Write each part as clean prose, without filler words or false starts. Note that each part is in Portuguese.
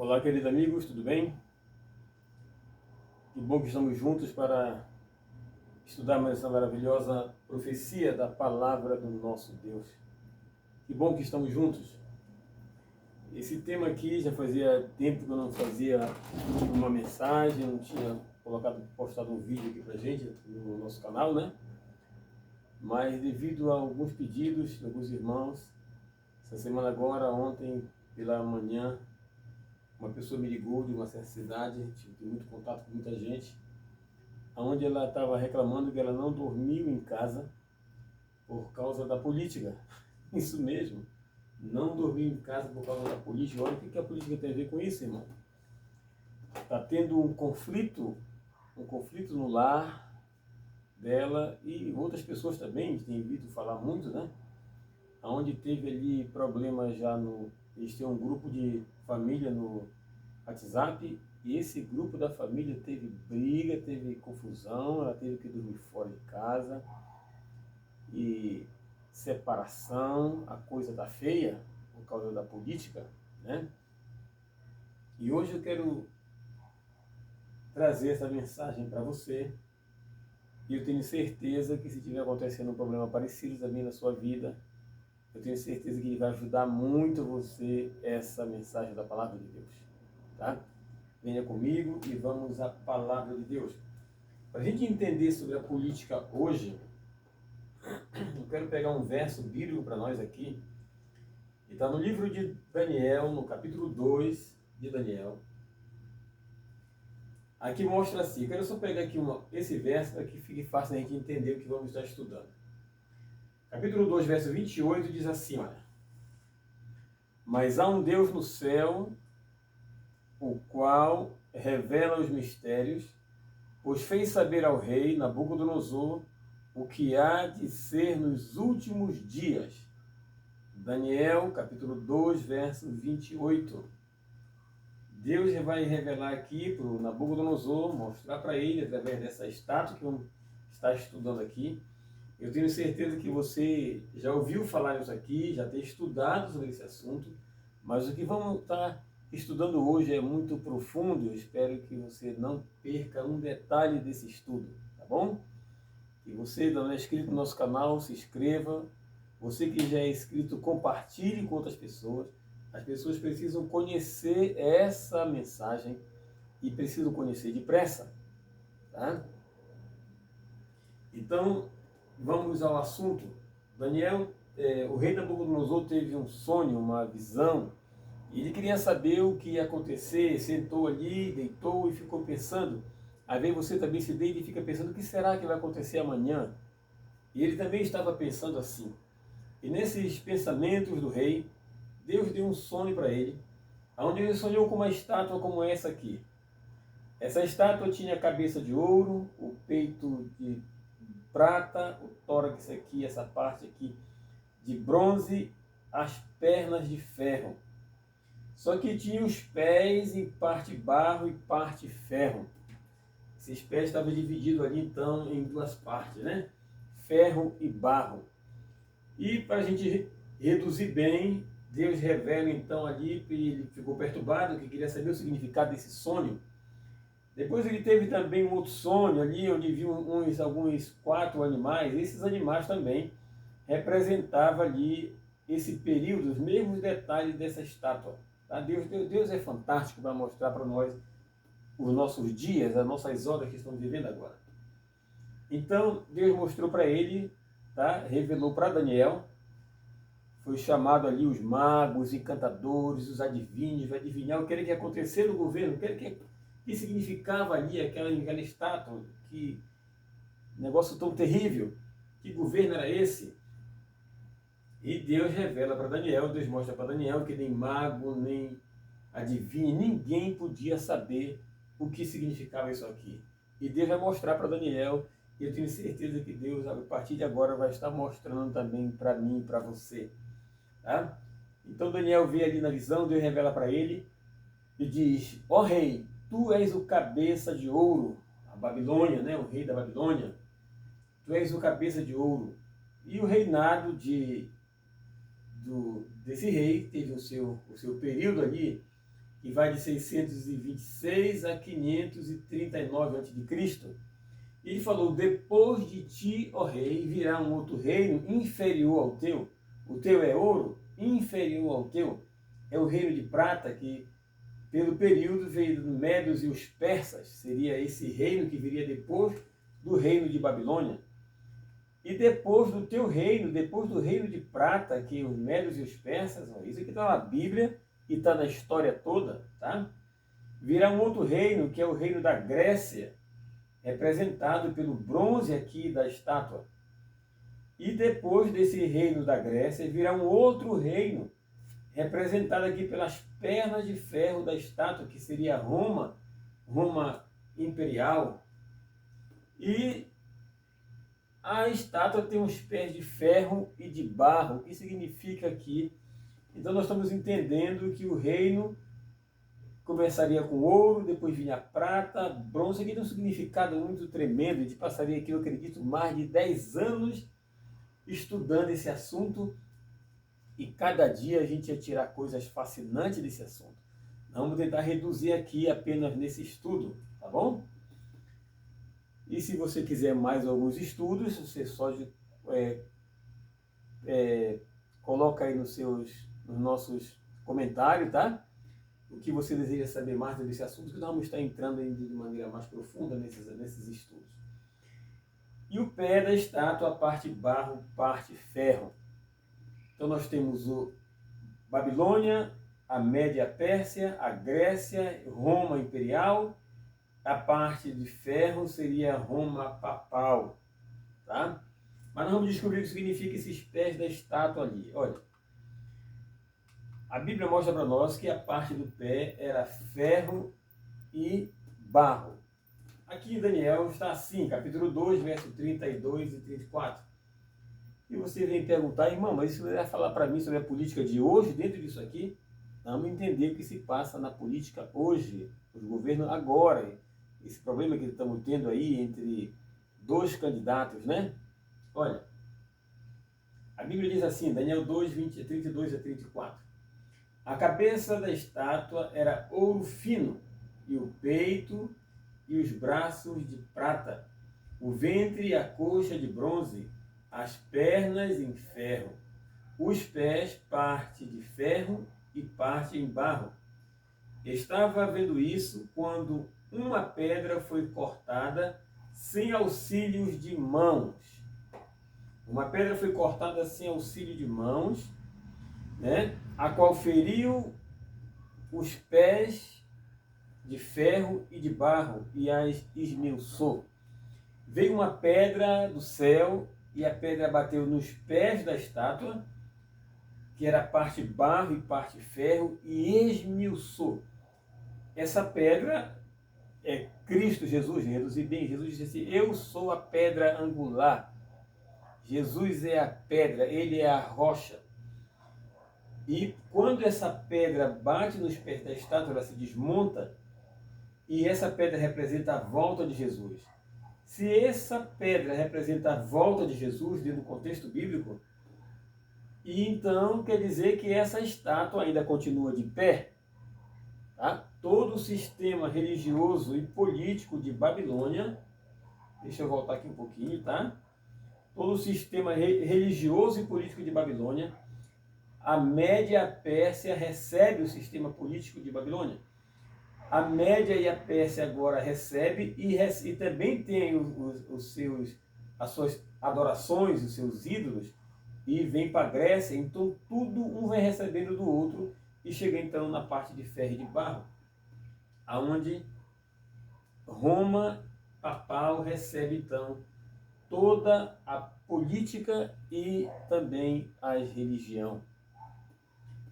Olá, queridos amigos, tudo bem? Que bom que estamos juntos para estudar mais essa maravilhosa profecia da palavra do nosso Deus. Que bom que estamos juntos. Esse tema aqui já fazia tempo que eu não fazia uma mensagem, não tinha postado um vídeo aqui pra gente no nosso canal, né? Mas devido a alguns pedidos de alguns irmãos, essa semana agora, ontem pela manhã, uma pessoa me ligou de uma certa cidade, tive muito contato com muita gente, onde ela estava reclamando que ela não dormiu em casa por causa da política. Isso mesmo, não dormiu em casa por causa da política. Olha o que a política tem a ver com isso, irmão. Está tendo um conflito no lar dela e outras pessoas também, tem ouvido falar muito, né? Onde teve ali problemas já no... Eles têm um grupo de família no WhatsApp, e esse grupo da família teve briga, teve confusão, ela teve que dormir fora de casa, e separação, a coisa tá feia por causa da política, né? E hoje eu quero trazer essa mensagem para você, e eu tenho certeza que se tiver acontecendo um problema parecido também na sua vida, eu tenho certeza que ele vai ajudar muito você, essa mensagem da palavra de Deus, tá? Venha comigo e vamos à palavra de Deus. Para a gente entender sobre a política hoje, eu quero pegar um verso bíblico para nós aqui, e está no livro de Daniel, no capítulo 2 de Daniel. Aqui mostra assim, eu quero só pegar aqui esse verso para que fique fácil a gente entender o que vamos estar estudando. Capítulo 2, verso 28 diz assim, olha: Mas há um Deus no céu, o qual revela os mistérios, pois fez saber ao rei Nabucodonosor o que há de ser nos últimos dias. Daniel, capítulo 2, verso 28. Deus vai revelar aqui para o Nabucodonosor, mostrar para ele, através dessa estátua que vamos estar estudando aqui. Eu tenho certeza que você já ouviu falar isso aqui, já tem estudado sobre esse assunto, mas o que vamos estar estudando hoje é muito profundo. Eu espero que você não perca um detalhe desse estudo, tá bom? E você ainda não é inscrito no nosso canal, se inscreva. Você que já é inscrito, compartilhe com outras pessoas. As pessoas precisam conhecer essa mensagem e precisam conhecer depressa, tá? Então, vamos ao assunto. Daniel, o rei Nabucodonosor teve um sonho, uma visão, e ele queria saber o que ia acontecer, sentou ali, deitou e ficou pensando. Aí vem você também se deita e fica pensando, o que será que vai acontecer amanhã? E ele também estava pensando assim. E nesses pensamentos do rei, Deus deu um sonho para ele, onde ele sonhou com uma estátua como essa aqui. Essa estátua tinha a cabeça de ouro, o peito de prata, o tórax aqui, essa parte aqui de bronze, as pernas de ferro. Só que tinha os pés em parte barro e parte ferro. Esses pés estavam divididos ali então em duas partes, né? Ferro e barro. E para a gente reduzir bem, Deus revela então ali, ele ficou perturbado, que queria saber o significado desse sonho. Depois ele teve também um outro sonho ali, onde viu alguns 4 animais. Esses animais também representavam ali esse período, os mesmos detalhes dessa estátua. Tá? Deus é fantástico para mostrar para nós os nossos dias, as nossas horas que estamos vivendo agora. Então Deus mostrou para ele, tá? Revelou para Daniel. Foi chamado ali os magos, os encantadores, os adivinhos, vai adivinhar o que era que ia acontecer no governo, o que era que significava ali aquela estátua, que negócio tão terrível, que governo era esse? E Deus revela para Daniel, Deus mostra para Daniel que nem mago, nem adivinho, ninguém podia saber o que significava isso aqui. E Deus vai mostrar para Daniel, e eu tenho certeza que Deus, a partir de agora, vai estar mostrando também para mim e para você. Tá? Então Daniel vê ali na visão, Deus revela para ele e diz: ó rei, tu és o cabeça de ouro, a Babilônia, né, o rei da Babilônia, tu és o cabeça de ouro. E o reinado desse rei teve o seu período ali, que vai de 626 a 539 a.C. Ele falou: depois de ti, ó rei, virá um outro reino inferior ao teu. O teu é ouro, inferior ao teu. É o reino de prata que, pelo período, veio dos Médios e os persas. Seria esse reino que viria depois do reino de Babilônia. E depois do teu reino, depois do reino de prata, que os Médios e os persas, ó, isso aqui está na Bíblia e está na história toda, tá? Virá um outro reino, que é o reino da Grécia, representado pelo bronze aqui da estátua. E depois desse reino da Grécia, virá um outro reino, representado aqui pelas pernas de ferro da estátua, que seria Roma, Roma imperial. E a estátua tem os pés de ferro e de barro. O que significa aqui? Então nós estamos entendendo que o reino começaria com ouro, depois vinha prata, bronze. Aqui tem um significado muito tremendo. A gente passaria aqui, eu acredito, mais de 10 anos estudando esse assunto, e cada dia a gente ia tirar coisas fascinantes desse assunto. Vamos tentar reduzir aqui apenas nesse estudo, tá bom? E se você quiser mais alguns estudos, você só coloca aí nos nossos comentários, tá? O que você deseja saber mais sobre esse assunto, que nós vamos estar entrando de maneira mais profunda nesses estudos. E o pé da estátua, parte barro, parte ferro. Então nós temos o Babilônia, a Média Pérsia, a Grécia, Roma imperial. A parte de ferro seria Roma papal, tá? Mas nós vamos descobrir o que significa esses pés da estátua ali. Olha, a Bíblia mostra para nós que a parte do pé era ferro e barro. Aqui em Daniel está assim, capítulo 2, verso 32 e 34. E você vem perguntar: irmão, mas isso vai falar para mim sobre a política de hoje, dentro disso aqui? Vamos entender o que se passa na política hoje, os governos agora, esse problema que estamos tendo aí entre dois candidatos, né? Olha, a Bíblia diz assim, Daniel 2, 32 a 34. A cabeça da estátua era ouro fino, e o peito e os braços de prata, o ventre e a coxa de bronze, as pernas em ferro, os pés parte de ferro e parte em barro. Estava vendo isso quando uma pedra foi cortada sem auxílios de mãos. Uma pedra foi cortada sem auxílio de mãos, né? A qual feriu os pés de ferro e de barro e as esmiuçou. Veio uma pedra do céu e a pedra bateu nos pés da estátua, que era parte barro e parte ferro, e esmiuçou. Essa pedra é Cristo Jesus, reduzir bem. Jesus disse assim: eu sou a pedra angular. Jesus é a pedra, ele é a rocha. E quando essa pedra bate nos pés da estátua, ela se desmonta, e essa pedra representa a volta de Jesus. Se essa pedra representa a volta de Jesus, dentro do contexto bíblico, e então quer dizer que essa estátua ainda continua de pé. Tá? Todo o sistema religioso e político de Babilônia, deixa eu voltar aqui um pouquinho, tá? Todo o sistema religioso e político de Babilônia, a Média Pérsia recebe o sistema político de Babilônia. A Média e a Pérsia agora recebe e também tem as suas adorações, os seus ídolos, e vem para a Grécia. Então tudo um vai recebendo do outro e chega então na parte de ferro e de barro, aonde Roma papal recebe então toda a política e também a religião.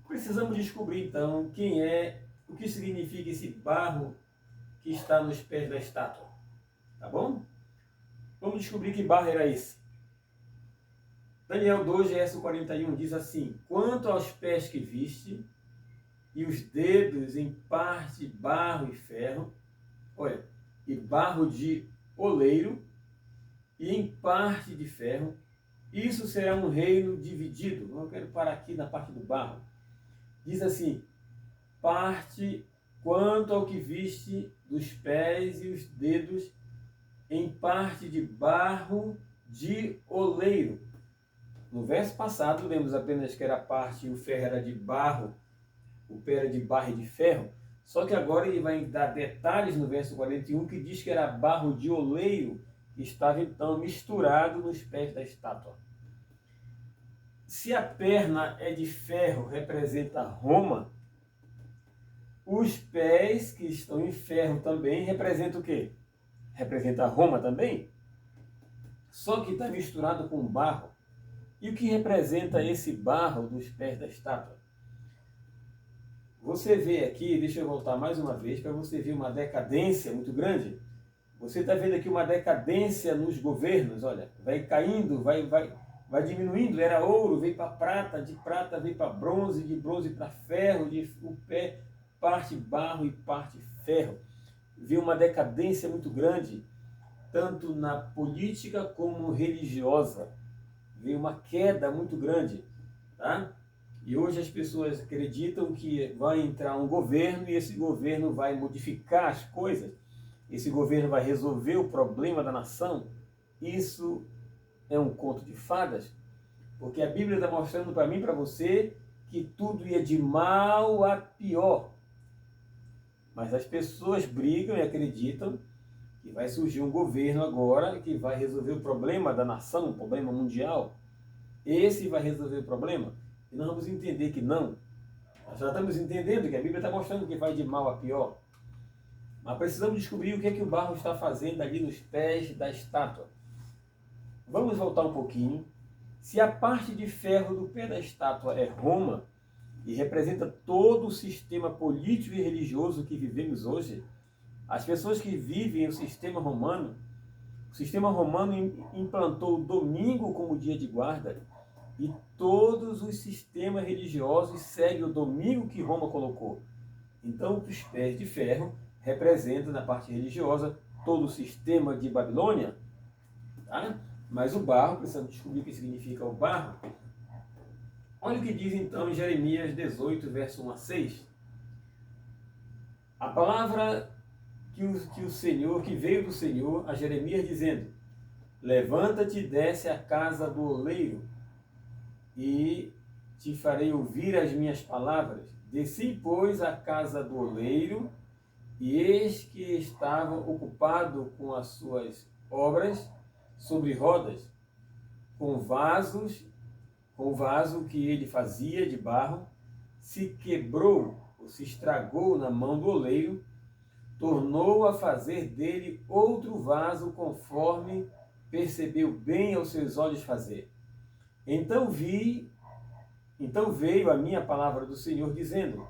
Precisamos descobrir então o que significa esse barro que está nos pés da estátua, tá bom? Vamos descobrir que barro era esse. Daniel 2, verso 41 diz assim: quanto aos pés que viste, e os dedos em parte barro e ferro, olha, e barro de oleiro, e em parte de ferro, isso será um reino dividido. Eu quero parar aqui na parte do barro. Diz assim: parte quanto ao que viste dos pés e os dedos, em parte de barro de oleiro. No verso passado, lemos apenas que era parte, o ferro era de barro, o pé era de barro e de ferro. Só que agora ele vai dar detalhes no verso 41, que diz que era barro de oleiro, que estava então misturado nos pés da estátua. Se a perna é de ferro, representa Roma, os pés que estão em ferro também representam o quê? Representa Roma também? Só que está misturado com barro. E o que representa esse barro dos pés da estátua? Você vê aqui, deixa eu voltar mais uma vez, para você ver uma decadência muito grande. Você está vendo aqui uma decadência nos governos, olha, vai caindo, vai diminuindo, era ouro, veio para prata, de prata veio para bronze, de bronze para ferro, o pé, parte barro e parte ferro. Viu uma decadência muito grande, tanto na política como religiosa. Veio uma queda muito grande, tá? E hoje as pessoas acreditam que vai entrar um governo e esse governo vai modificar as coisas, esse governo vai resolver o problema da nação. Isso é um conto de fadas, porque a Bíblia está mostrando para mim e para você que tudo ia de mal a pior. Mas as pessoas brigam e acreditam que vai surgir um governo agora que vai resolver o problema da nação, o problema mundial. Esse vai resolver o problema. E nós vamos entender que não. Nós já estamos entendendo que a Bíblia está mostrando que vai de mal a pior. Mas precisamos descobrir o que é que o barro está fazendo ali nos pés da estátua. Vamos voltar um pouquinho. Se a parte de ferro do pé da estátua é Roma, e representa todo o sistema político e religioso que vivemos hoje, as pessoas que vivem o sistema romano implantou o domingo como dia de guarda, e todos os sistemas religiosos seguem o domingo que Roma colocou. Então, os pés de ferro representam, na parte religiosa, todo o sistema de Babilônia. Tá? Mas o barro, precisamos descobrir o que significa o barro. Olha o que diz então em Jeremias 18, verso 1 a 6. A palavra que veio do Senhor a Jeremias dizendo: levanta-te e desce à casa do oleiro, e te farei ouvir as minhas palavras. Desci, pois, à casa do oleiro, e eis que estava ocupado com as suas obras sobre rodas, com o vaso que ele fazia de barro, se quebrou ou se estragou na mão do oleiro, tornou a fazer dele outro vaso conforme percebeu bem aos seus olhos fazer. Então veio a minha palavra do Senhor dizendo: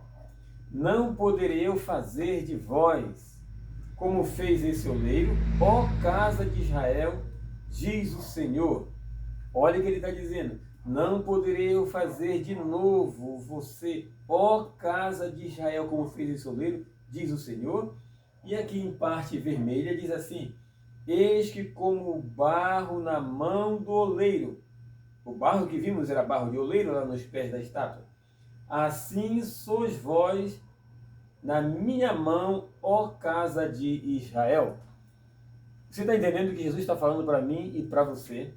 não poderei eu fazer de vós como fez esse oleiro, ó casa de Israel, diz o Senhor. Olha o que ele está dizendo: não poderei eu fazer de novo você, ó casa de Israel, como fez esse oleiro, diz o Senhor. E aqui em parte vermelha diz assim: eis que como barro na mão do oleiro. O barro que vimos era barro de oleiro lá nos pés da estátua. Assim sois vós na minha mão, ó casa de Israel. Você está entendendo que Jesus está falando para mim e para você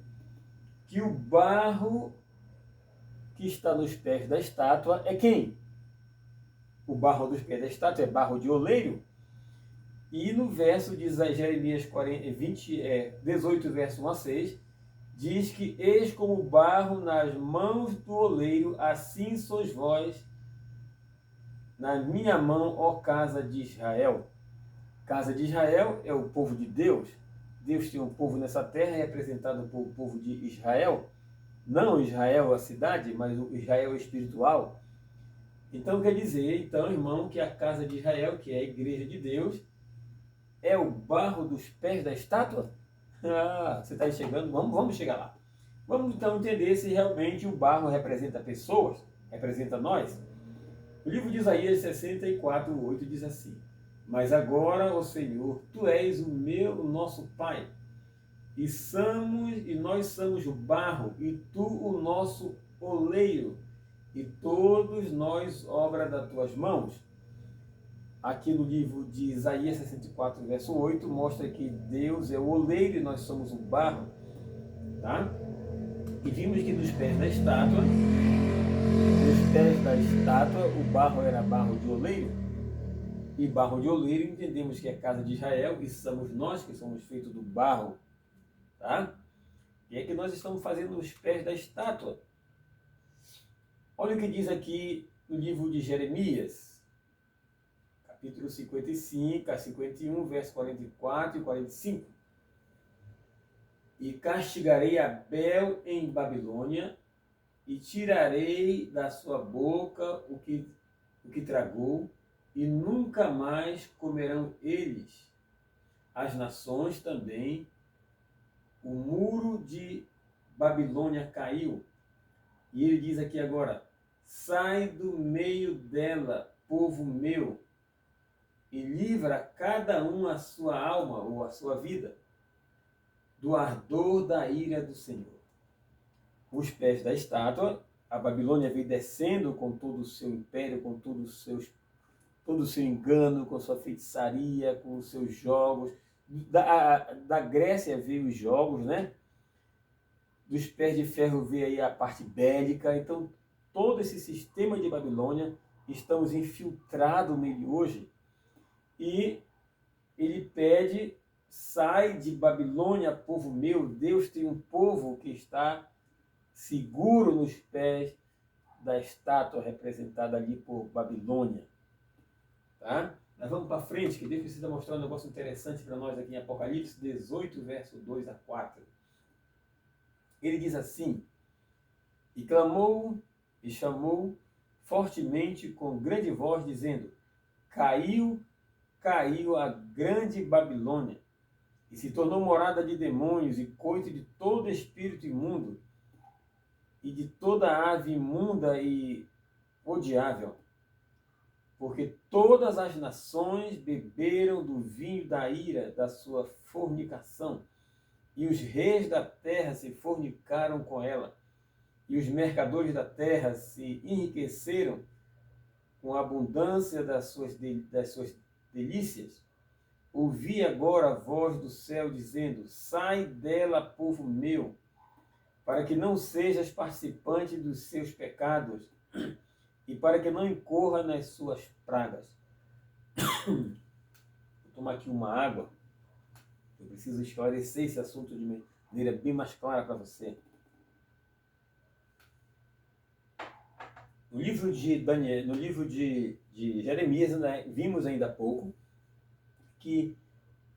que o barro que está nos pés da estátua é quem? O barro dos pés da estátua é barro de oleiro. E no verso de Jeremias 18, verso 1 a 6, diz que eis como barro nas mãos do oleiro, assim sois vós na minha mão, ó casa de Israel. Casa de Israel é o povo de Deus. Deus tem um povo nessa terra representado por o povo de Israel. Não Israel a cidade, mas o Israel espiritual. Então quer dizer, então, irmão, que a casa de Israel, que é a igreja de Deus, é o barro dos pés da estátua? Ah, você está enxergando? Vamos chegar lá. Vamos então entender se realmente o barro representa pessoas, representa nós. O livro de Isaías 64, 8 diz assim: mas agora, ó Senhor, Tu és o nosso Pai, e nós somos o barro, e Tu o nosso oleiro, e todos nós obra das Tuas mãos. aqui no livro de Isaías 64, verso 8, mostra que Deus é o oleiro e nós somos o barro, tá? E vimos que nos pés da estátua, o barro era barro de oleiro, e barro de oleiro entendemos que é a casa de Israel, e somos nós que somos feitos do barro, tá? E é que nós estamos fazendo nos pés da estátua. Olha o que diz aqui no livro de Jeremias, capítulo 55, a 51, verso 44 e 45. E castigarei Abel em Babilônia, e tirarei da sua boca o que tragou, e nunca mais comerão eles. As nações também, o muro de Babilônia caiu. E ele diz aqui agora, sai do meio dela, povo meu, e livra cada um a sua alma ou a sua vida do ardor da ira do Senhor. Os pés da estátua, a Babilônia veio descendo com todo o seu império, com todo o seu engano, com sua feitiçaria, com os seus jogos. Da Grécia veio os jogos, né? Dos pés de ferro veio aí a parte bélica. Então, todo esse sistema de Babilônia, estamos infiltrados nele hoje. E ele pede, sai de Babilônia, povo meu. Deus tem um povo que está seguro nos pés da estátua representada ali por Babilônia. Tá? Nós vamos para frente, que Deus precisa mostrar um negócio interessante para nós aqui em Apocalipse 18, verso 2 a 4. Ele diz assim, e clamou e chamou fortemente com grande voz, dizendo, caiu a grande Babilônia, e se tornou morada de demônios e coito de todo espírito imundo, e de toda ave imunda e odiável, porque todas as nações beberam do vinho da ira da sua fornicação, e os reis da terra se fornicaram com ela, e os mercadores da terra se enriqueceram com a abundância das suas delícias. Ouvi agora a voz do céu dizendo, sai dela, povo meu, para que não sejas participante dos seus pecados, e para que não incorra nas suas pragas. Vou tomar aqui uma água. Eu preciso esclarecer esse assunto de maneira bem mais clara para você. No livro de Daniel, no livro de Jeremias, né, vimos ainda há pouco que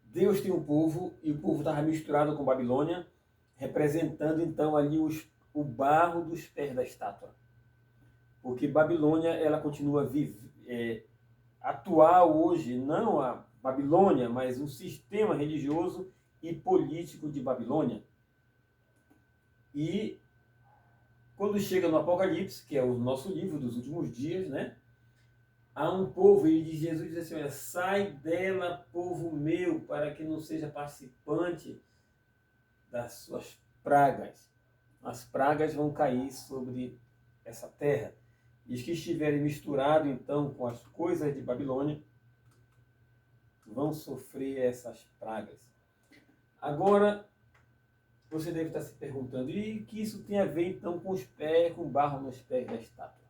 Deus tem um povo, e o povo estava misturado com Babilônia, representando então ali o barro dos pés da estátua. Porque Babilônia, ela continua atual hoje, não a Babilônia, mas um sistema religioso e político de Babilônia. E quando chega no Apocalipse, que é o nosso livro dos últimos dias, né? Há um povo, e Jesus diz assim, olha, sai dela, povo meu, para que não seja participante das suas pragas. As pragas vão cair sobre essa terra. E os que estiverem misturados, então, com as coisas de Babilônia, vão sofrer essas pragas. Agora, você deve estar se perguntando, e que isso tem a ver, então, com os pés, com o barro nos pés da estátua?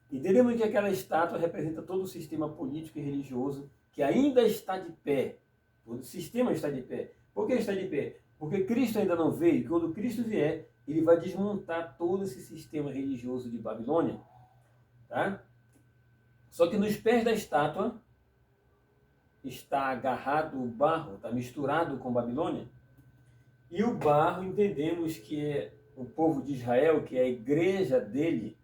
Entendemos que aquela estátua representa todo o sistema político e religioso que ainda está de pé. O sistema está de pé. Por que está de pé? Porque Cristo ainda não veio, e quando Cristo vier, ele vai desmontar todo esse sistema religioso de Babilônia. Tá? Só que nos pés da estátua está agarrado o barro, está misturado com Babilônia. E o barro, entendemos que é o povo de Israel, que é a igreja dele,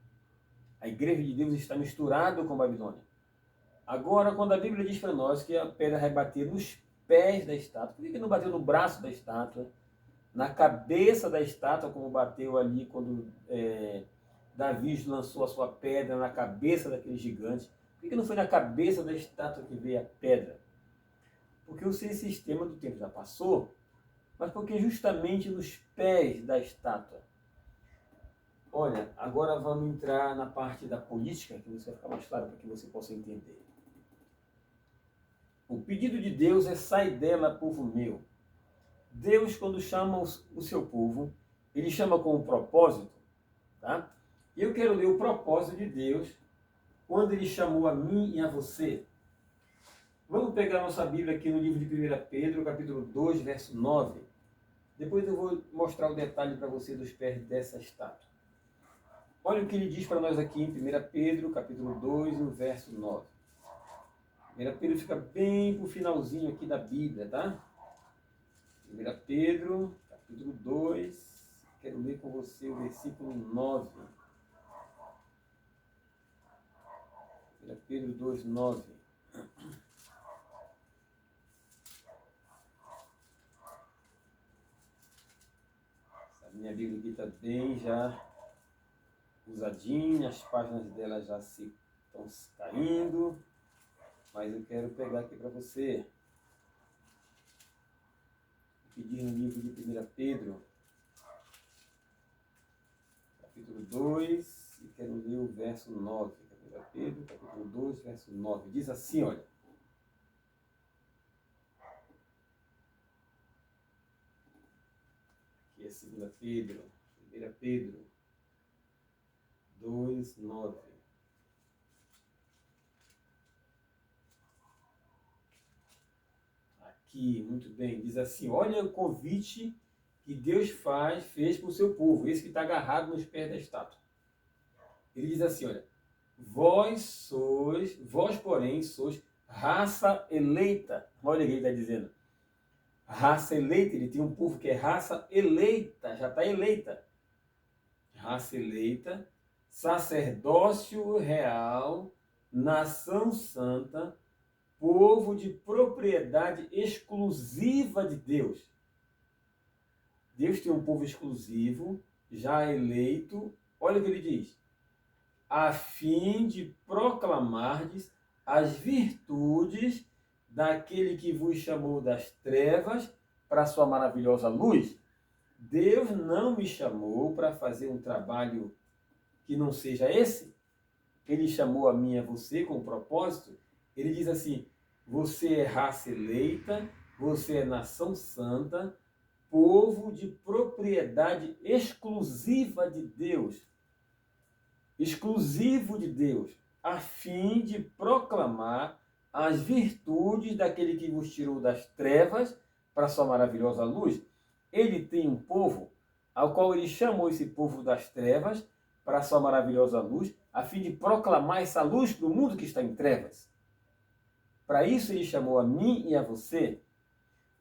a igreja de Deus está misturado com Babilônia. Agora, quando a Bíblia diz para nós que a pedra vai bater nos pés da estátua, por que não bateu no braço da estátua, na cabeça da estátua, como bateu ali quando Davi lançou a sua pedra na cabeça daquele gigante? Por que não foi na cabeça da estátua que veio a pedra? Porque o sistema do tempo já passou, mas porque justamente nos pés da estátua. Olha, agora vamos entrar na parte da política, que isso vai ficar mais claro para que você possa entender. O pedido de Deus é: sai dela, povo meu. Deus, quando chama o seu povo, ele chama com um propósito, tá? E eu quero ler o propósito de Deus quando ele chamou a mim e a você. Vamos pegar nossa Bíblia aqui no livro de 1 Pedro, capítulo 2, verso 9. Depois eu vou mostrar o detalhe para você dos pés dessa estátua. Olha o que ele diz para nós aqui em 1 Pedro, capítulo 2, no verso 9. 1 Pedro fica bem pro finalzinho aqui da Bíblia, tá? 1 Pedro, capítulo 2, quero ler com você o versículo 9. 1 Pedro 2, 9. Essa minha Bíblia aqui está bem já usadinha, as páginas dela já estão caindo, mas eu quero pegar aqui para você. Pedir no livro de 1 Pedro, capítulo 2, e quero ler o verso 9. 1 Pedro, capítulo 2, verso 9. Diz assim, olha. Aqui é 2 Pedro, 1 Pedro 2, 9. Aqui, muito bem, diz assim: olha o convite que Deus fez para o seu povo, esse que está agarrado nos pés da estátua. Ele diz assim, olha: vós, porém, sois raça eleita. Olha o que ele está dizendo. Raça eleita, ele tem um povo que é raça eleita, já está eleita. Raça eleita, sacerdócio real, nação santa, povo de propriedade exclusiva de Deus. Deus tem um povo exclusivo, já eleito. Olha o que ele diz: a fim de proclamardes as virtudes daquele que vos chamou das trevas para a sua maravilhosa luz. Deus não me chamou para fazer um trabalho que não seja esse. Ele chamou a mim e a você com um propósito. Ele diz assim: você é raça eleita, você é nação santa, povo de propriedade exclusiva de Deus. Exclusivo de Deus, a fim de proclamar as virtudes daquele que vos tirou das trevas para a sua maravilhosa luz. Ele tem um povo ao qual ele chamou esse povo das trevas para a sua maravilhosa luz, a fim de proclamar essa luz para o mundo que está em trevas. Para isso ele chamou a mim e a você.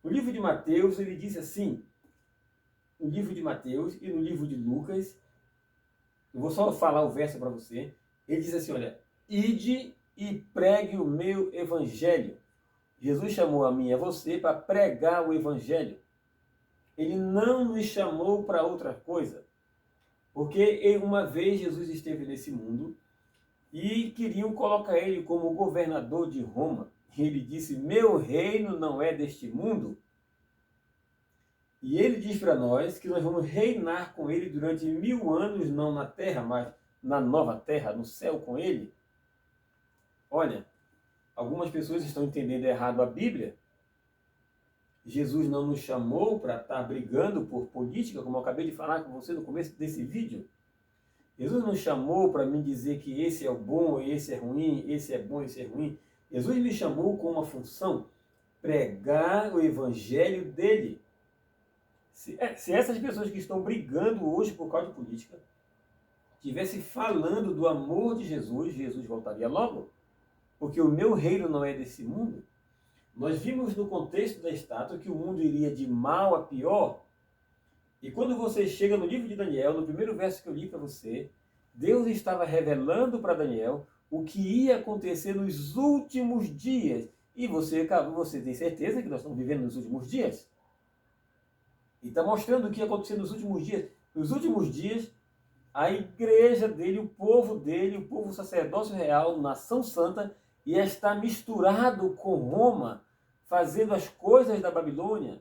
No livro de Mateus ele diz assim, no livro de Mateus e no livro de Lucas, eu vou só falar o verso para você, ele diz assim, olha: ide e pregue o meu evangelho. Jesus chamou a mim e a você para pregar o evangelho. Ele não nos chamou para outra coisa. Porque uma vez Jesus esteve nesse mundo e queriam colocar ele como governador de Roma. E ele disse: meu reino não é deste mundo. E ele diz para nós que nós vamos reinar com ele durante 1000 anos, não na terra, mas na nova terra, no céu com ele. Olha, algumas pessoas estão entendendo errado a Bíblia. Jesus não nos chamou para estar brigando por política, como eu acabei de falar com você no começo desse vídeo. Jesus nos chamou para me dizer que esse é o bom, esse é ruim, esse é bom, esse é ruim. Jesus me chamou com uma função: pregar o evangelho dele. Se essas pessoas que estão brigando hoje por causa de política estivessem falando do amor de Jesus, Jesus voltaria logo, porque o meu reino não é desse mundo. Nós vimos no contexto da estátua que o mundo iria de mal a pior. E quando você chega no livro de Daniel, no primeiro verso que eu li para você, Deus estava revelando para Daniel o que ia acontecer nos últimos dias. E você tem certeza que nós estamos vivendo nos últimos dias? E está mostrando o que ia acontecer nos últimos dias. Nos últimos dias, a igreja dele, o povo sacerdócio real, nação santa, ia estar misturado com Roma, fazendo as coisas da Babilônia.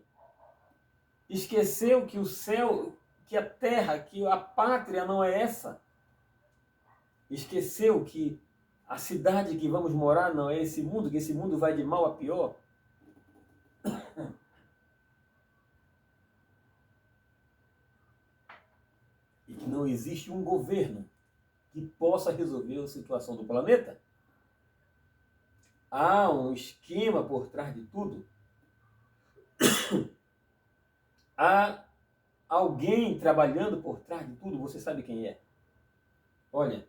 Esqueceu que o céu, que a terra, que a pátria não é essa. Esqueceu que a cidade que vamos morar não é esse mundo, que esse mundo vai de mal a pior. E que não existe um governo que possa resolver a situação do planeta. Há um esquema por trás de tudo. Há alguém trabalhando por trás de tudo, você sabe quem é. Olha,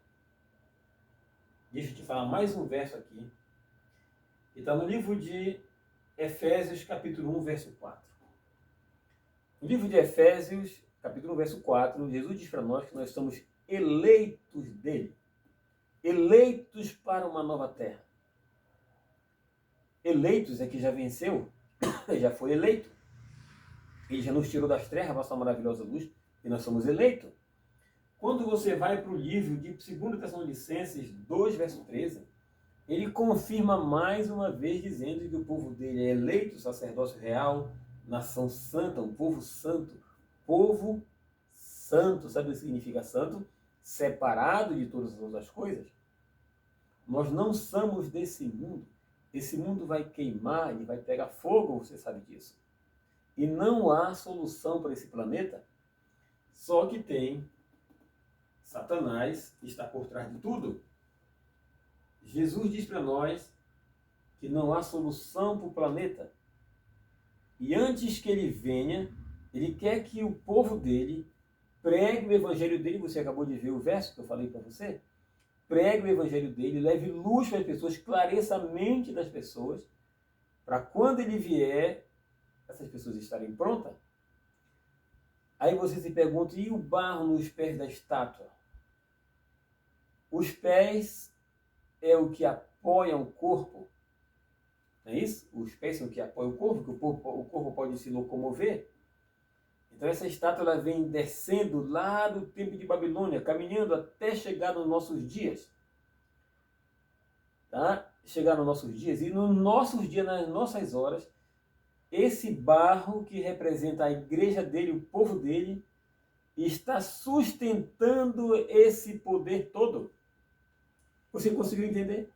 deixa eu te falar mais um verso aqui. Que está no livro de Efésios, capítulo 1, verso 4. No livro de Efésios, capítulo 1, verso 4, Jesus diz para nós que nós somos eleitos dele. Eleitos para uma nova terra. Eleitos é que já venceu, já foi eleito. Ele já nos tirou das trevas, a sua maravilhosa luz, e nós somos eleitos. Quando você vai para o livro de 2 Tessalonicenses 2, verso 13, ele confirma mais uma vez dizendo que o povo dele é eleito, sacerdócio real, nação santa, um povo santo. Povo santo, sabe o que significa santo? Separado de todas as outras coisas. Nós não somos desse mundo. Esse mundo vai queimar e vai pegar fogo, você sabe disso. E não há solução para esse planeta, só que tem Satanás, que está por trás de tudo. Jesus diz para nós que não há solução para o planeta. E antes que ele venha, ele quer que o povo dele pregue o evangelho dele. Você acabou de ver o verso que eu falei para você? Pregue o evangelho dele, leve luz para as pessoas, esclareça a mente das pessoas, para quando ele vier, essas pessoas estarem prontas. Aí você se pergunta, e o barro nos pés da estátua? Os pés é o que apoia o corpo, não é isso? Os pés são o que apoia o corpo, que o corpo pode se locomover. Então essa estátua ela vem descendo lá do tempo de Babilônia, caminhando até chegar nos nossos dias. Tá? Chegar nos nossos dias. E nos nossos dias, nas nossas horas, esse barro que representa a igreja dele, o povo dele, está sustentando esse poder todo. Você conseguiu entender?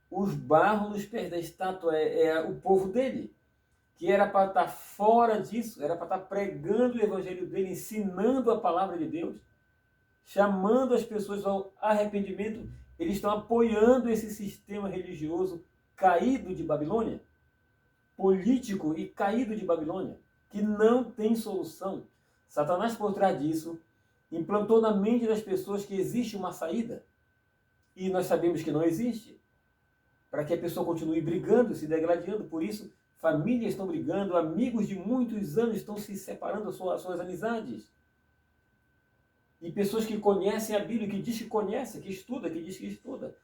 Os barros nos pés da estátua é o povo dele, que era para estar fora disso, era para estar pregando o evangelho dele, ensinando a palavra de Deus, chamando as pessoas ao arrependimento. Eles estão apoiando esse sistema religioso caído de Babilônia, político e caído de Babilônia, que não tem solução. Satanás, por trás disso, implantou na mente das pessoas que existe uma saída. E nós sabemos que não existe. Para que a pessoa continue brigando, se degradando. Por isso, famílias estão brigando, amigos de muitos anos estão se separando das suas amizades. E pessoas que conhecem a Bíblia, que diz que conhece, que estuda, que diz que estuda.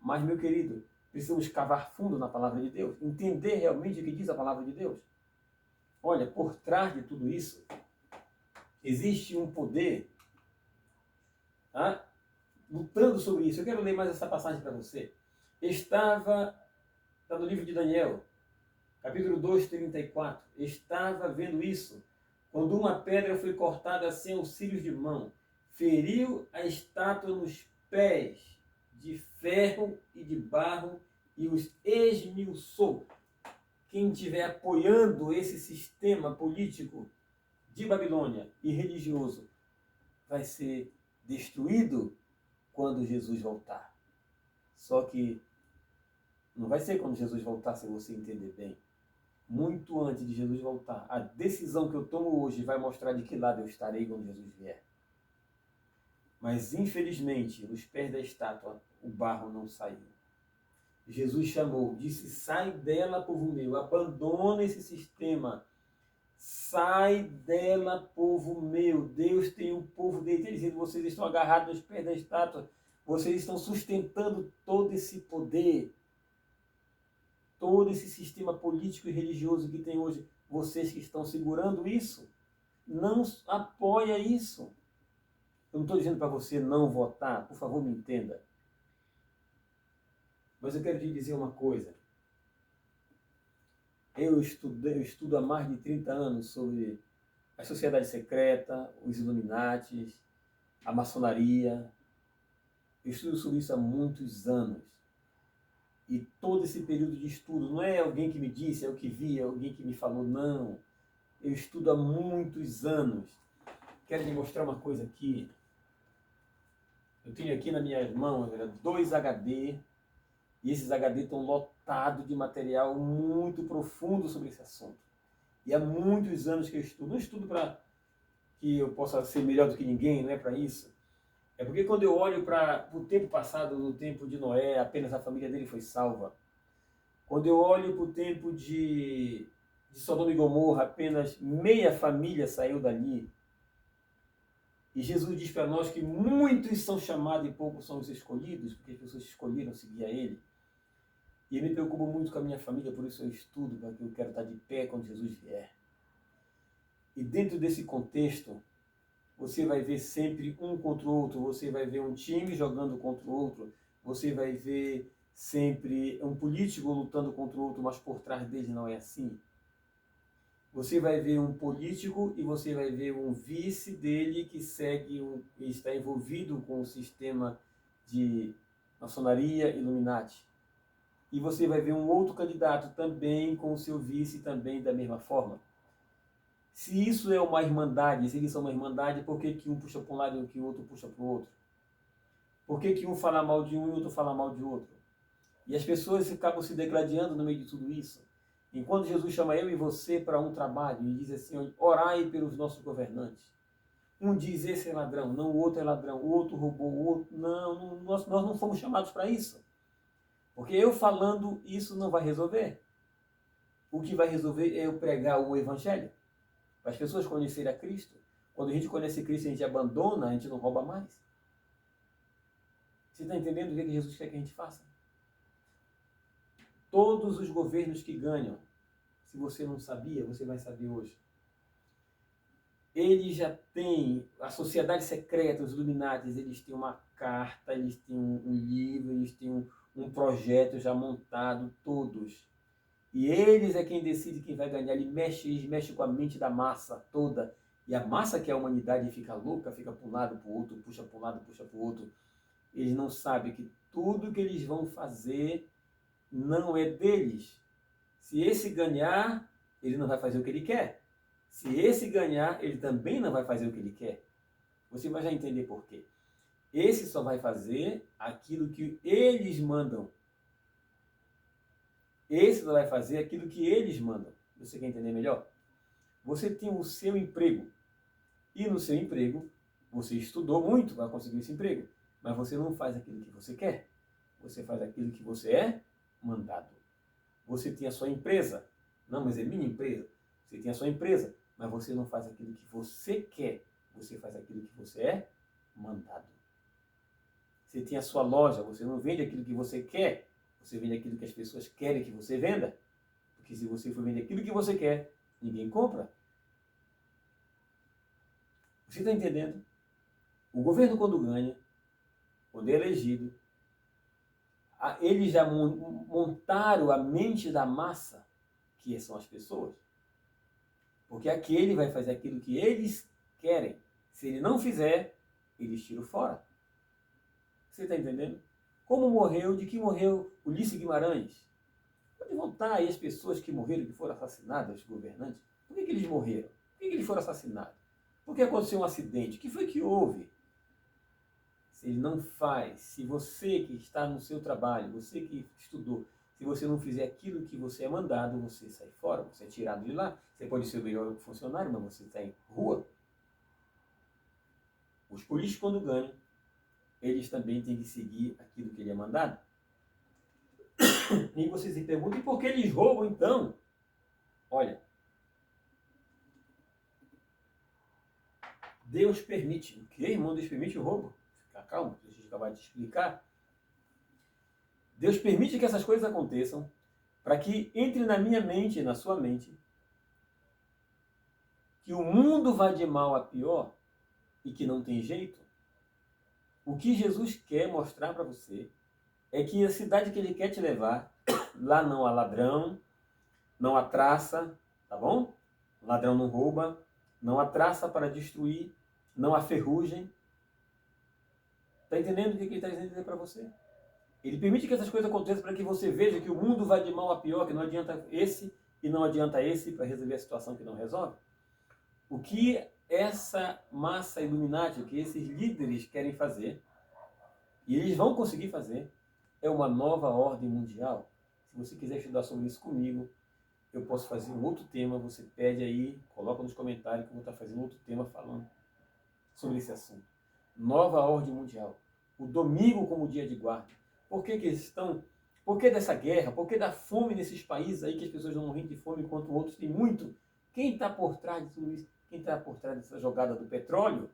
Mas, meu querido, precisamos cavar fundo na palavra de Deus, entender realmente o que diz a palavra de Deus. Olha, por trás de tudo isso, existe um poder, tá? Lutando sobre isso. Eu quero ler mais essa passagem para você. Está no livro de Daniel, capítulo 2, 34. Estava vendo isso, quando uma pedra foi cortada sem auxílios de mão, feriu a estátua nos pés, de ferro e de barro, e os esmiuçou. Quem estiver apoiando esse sistema político de Babilônia e religioso vai ser destruído quando Jesus voltar. Só que não vai ser quando Jesus voltar, se você entender bem. Muito antes de Jesus voltar, a decisão que eu tomo hoje vai mostrar de que lado eu estarei quando Jesus vier. Mas, infelizmente, nos pés da estátua, o barro não saiu. Jesus chamou, disse, sai dela, povo meu, abandona esse sistema. Sai dela, povo meu. Deus tem um povo dele. Ele diz, vocês estão agarrados nos pés da estátua. Vocês estão sustentando todo esse poder. Todo esse sistema político e religioso que tem hoje. Vocês que estão segurando isso. Não apoia isso. Eu não estou dizendo para você não votar. Por favor, me entenda. Mas eu quero te dizer uma coisa. Eu estudo há mais de 30 anos sobre a sociedade secreta, os Illuminatis, a maçonaria. Eu estudo sobre isso há muitos anos. E todo esse período de estudo, não é alguém que me disse, é o que vi, é alguém que me falou, não. Eu estudo há muitos anos. Quero lhe mostrar uma coisa aqui. Eu tenho aqui na minha mão 2 HD, e esses HD estão lotados de material muito profundo sobre esse assunto. E há muitos anos que eu estudo. Não estudo para que eu possa ser melhor do que ninguém, não é para isso. É porque quando eu olho para o tempo passado, no tempo de Noé, apenas a família dele foi salva. Quando eu olho para o tempo de Sodoma e Gomorra, apenas meia família saiu dali. E Jesus diz para nós que muitos são chamados e poucos são os escolhidos, porque as pessoas escolheram seguir a Ele. E eu me preocupo muito com a minha família, por isso eu estudo, porque eu quero estar de pé quando Jesus vier. E dentro desse contexto, você vai ver sempre um contra o outro, você vai ver um time jogando contra o outro, você vai ver sempre um político lutando contra o outro, mas por trás dele não é assim. Você vai ver um político e você vai ver um vice dele que está envolvido com o sistema de maçonaria Illuminati. E você vai ver um outro candidato também com o seu vice também da mesma forma. Se isso é uma irmandade, se eles são uma irmandade, por que um puxa para um lado e que o outro puxa para o outro? Por que um fala mal de um e o outro fala mal de outro? E as pessoas acabam se degladiando no meio de tudo isso. Enquanto Jesus chama eu e você para um trabalho e diz assim, orai pelos nossos governantes. Um diz, esse é ladrão, não, o outro é ladrão, o outro roubou, o outro... Não, nós não fomos chamados para isso. Porque eu falando isso não vai resolver. O que vai resolver é eu pregar o evangelho. Para as pessoas conhecerem a Cristo. Quando a gente conhece Cristo, a gente abandona, a gente não rouba mais. Você está entendendo o que Jesus quer que a gente faça? Todos os governos que ganham, se você não sabia, você vai saber hoje. Eles já têm, a sociedade secreta, os Illuminati, eles têm uma carta, eles têm um livro, eles têm um projeto já montado, todos. E eles é quem decide quem vai ganhar. Eles mexem com a mente da massa toda. E a massa, que é a humanidade, fica louca, fica para um lado, para o outro, puxa para um lado, puxa para o outro. Eles não sabem que tudo que eles vão fazer não é deles. Se esse ganhar, ele não vai fazer o que ele quer. Se esse ganhar, ele também não vai fazer o que ele quer. Você vai já entender por quê. Esse só vai fazer aquilo que eles mandam. Esse só vai fazer aquilo que eles mandam. Você quer entender melhor? Você tem o seu emprego. E no seu emprego, você estudou muito para conseguir esse emprego. Mas você não faz aquilo que você quer. Você faz aquilo que você é mandado. Você tem a sua empresa. Não, mas é minha empresa. Você tem a sua empresa, mas você não faz aquilo que você quer. Você faz aquilo que você é mandado. Você tem a sua loja, você não vende aquilo que você quer. Você vende aquilo que as pessoas querem que você venda. Porque se você for vender aquilo que você quer, ninguém compra. Você está entendendo? O governo, quando ganha, quando é elegido, eles já montaram a mente da massa, que são as pessoas. Porque aquele vai fazer aquilo que eles querem. Se ele não fizer, eles tiram fora. Você está entendendo? Como morreu, de que morreu Ulisses Guimarães? Pode voltar aí as pessoas que morreram, que foram assassinadas, os governantes. Por que eles morreram? Por que eles foram assassinados? Por que aconteceu um acidente? O que foi que houve? Se ele não faz, se você que está no seu trabalho, você que estudou, se você não fizer aquilo que você é mandado, você sai fora, você é tirado de lá. Você pode ser o melhor funcionário, mas você está em rua. Os políticos, quando ganham, eles também têm que seguir aquilo que ele é mandado. E você se pergunta, e por que eles roubam então? Olha, Deus permite. O que, irmão? Deus permite o roubo? Fica calmo, deixa eu acabar de explicar. Deus permite que essas coisas aconteçam para que entre na minha mente e na sua mente que o mundo vai de mal a pior e que não tem jeito. O que Jesus quer mostrar para você é que a cidade que ele quer te levar, lá não há ladrão, não há traça, tá bom? O ladrão não rouba, não há traça para destruir, não há ferrugem. Está entendendo o que ele está dizendo dizer para você? Ele permite que essas coisas aconteçam para que você veja que o mundo vai de mal a pior, que não adianta esse e não adianta esse para resolver a situação que não resolve. O que essa massa Illuminati, o que esses líderes querem fazer, e eles vão conseguir fazer, é uma nova ordem mundial. Se você quiser estudar sobre isso comigo, eu posso fazer um outro tema, você pede aí, coloca nos comentários que eu vou estar fazendo outro tema falando sobre esse assunto. Nova ordem mundial. O domingo como dia de guarda. Por que que eles estão... Por que dessa guerra? Por que da fome nesses países aí que as pessoas vão morrendo de fome enquanto outros têm muito? Quem está por trás de tudo isso? Quem está por trás dessa jogada do petróleo?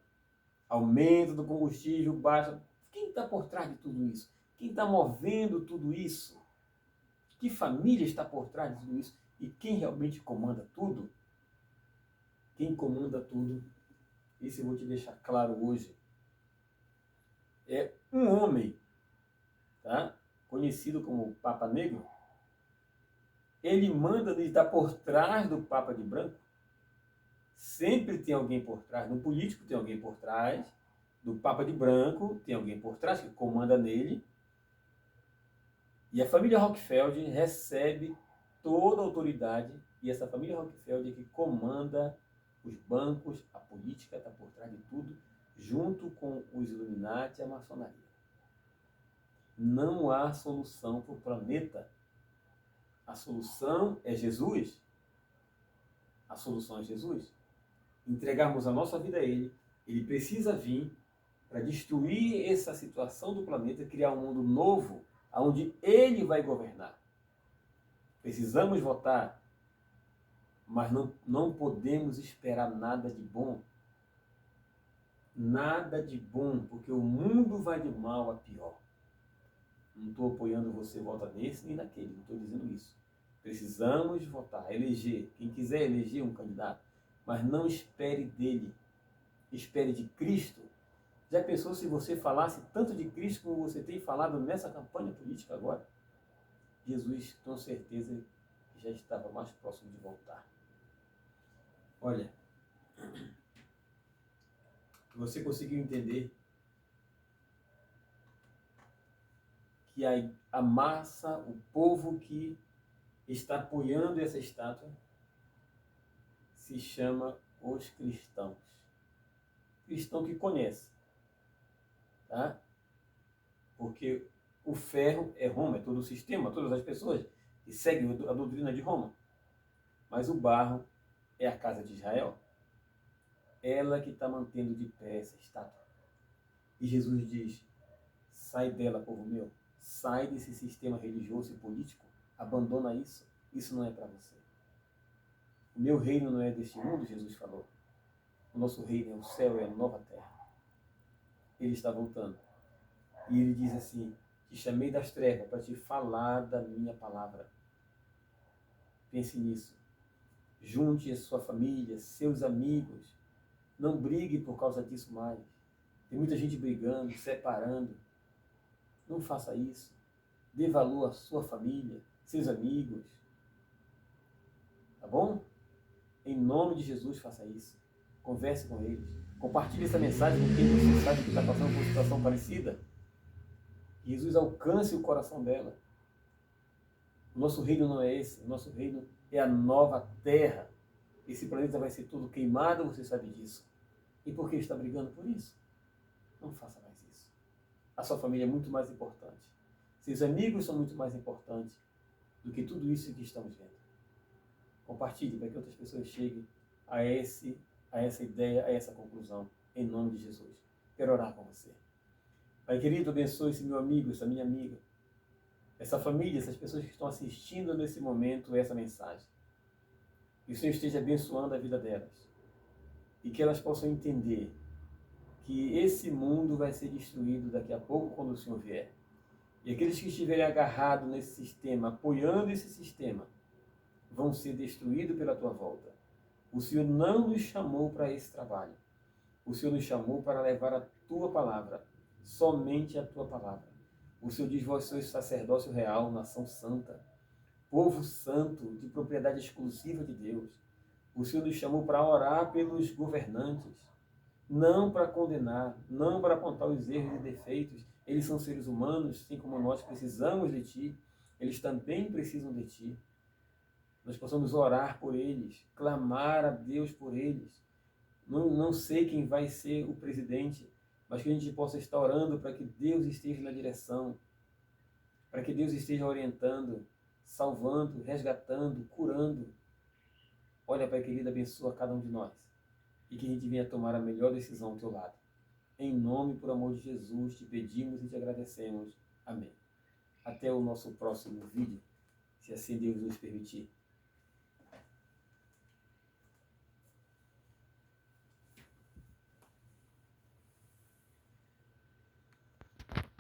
Aumento do combustível, baixa... Quem está por trás de tudo isso? Quem está movendo tudo isso? Que família está por trás de tudo isso? E quem realmente comanda tudo? Quem comanda tudo, isso eu vou te deixar claro hoje, é um homem, tá? Conhecido como Papa Negro. Ele manda, ele está por trás do Papa de Branco. Sempre tem alguém por trás. No político tem alguém por trás. Do Papa de Branco tem alguém por trás que comanda nele. E a família Rockefeller recebe toda a autoridade. E essa família Rockefeller é que comanda os bancos, a política está por trás de tudo, junto com os Illuminati e a maçonaria. Não há solução para o planeta. A solução é Jesus. A solução é Jesus. Entregarmos a nossa vida a Ele. Ele precisa vir para destruir essa situação do planeta, criar um mundo novo, onde Ele vai governar. Precisamos votar, mas não podemos esperar nada de bom. Nada de bom, porque o mundo vai de mal a pior. Não estou apoiando você vota nesse nem naquele, não estou dizendo isso. Precisamos votar, eleger. Quem quiser eleger um candidato, mas não espere dele. Espere de Cristo. Já pensou se você falasse tanto de Cristo como você tem falado nessa campanha política agora? Jesus, com certeza, já estava mais próximo de voltar. Olha, você conseguiu entender que a massa, o povo que está apoiando essa estátua, se chama os cristãos. Cristão que conhece, tá? Porque o ferro é Roma, é todo o sistema, todas as pessoas que seguem a doutrina de Roma. Mas o barro é a casa de Israel. Ela que está mantendo de pé essa estátua. E Jesus diz, sai dela, povo meu. Sai desse sistema religioso e político. Abandona isso. Isso não é para você. O meu reino não é deste mundo, Jesus falou. O nosso reino é o céu, é a nova terra. Ele está voltando. E ele diz assim, te chamei das trevas para te falar da minha palavra. Pense nisso. Junte a sua família, seus amigos. Não brigue por causa disso mais. Tem muita gente brigando, separando. Não faça isso. Dê valor à sua família, seus amigos. Tá bom? Em nome de Jesus, faça isso. Converse com eles. Compartilhe essa mensagem com quem você sabe que está passando por uma situação parecida. Que Jesus alcance o coração dela. O nosso reino não é esse. O nosso reino é a nova terra. Esse planeta vai ser todo queimado, você sabe disso. E por que está brigando por isso? Não faça mais isso. A sua família é muito mais importante. Seus amigos são muito mais importantes do que tudo isso que estamos vendo. Compartilhe para que outras pessoas cheguem a essa ideia, a essa conclusão, em nome de Jesus. Quero orar com você. Pai querido, abençoe esse meu amigo, essa minha amiga, essa família, essas pessoas que estão assistindo nesse momento essa mensagem. Que o Senhor esteja abençoando a vida delas. E que elas possam entender que esse mundo vai ser destruído daqui a pouco quando o Senhor vier. E aqueles que estiverem agarrados nesse sistema, apoiando esse sistema, vão ser destruídos pela tua volta. O Senhor não nos chamou para esse trabalho. O Senhor nos chamou para levar a tua palavra, somente a tua palavra. O Senhor diz, vós sois sacerdócio real, nação santa, povo santo, de propriedade exclusiva de Deus. O Senhor nos chamou para orar pelos governantes. não para condenar, não para apontar os erros e defeitos. Eles são seres humanos, assim como nós precisamos de Ti, eles também precisam de Ti. Nós possamos orar por eles, clamar a Deus por eles. Não sei quem vai ser o presidente, mas que a gente possa estar orando para que Deus esteja na direção, para que Deus esteja orientando, salvando, resgatando, curando. Olha, Pai querido, abençoa cada um de nós e que a gente venha tomar a melhor decisão ao Teu lado. Em nome e por amor de Jesus, te pedimos e te agradecemos. Amém. Até o nosso próximo vídeo, se assim Deus nos permitir.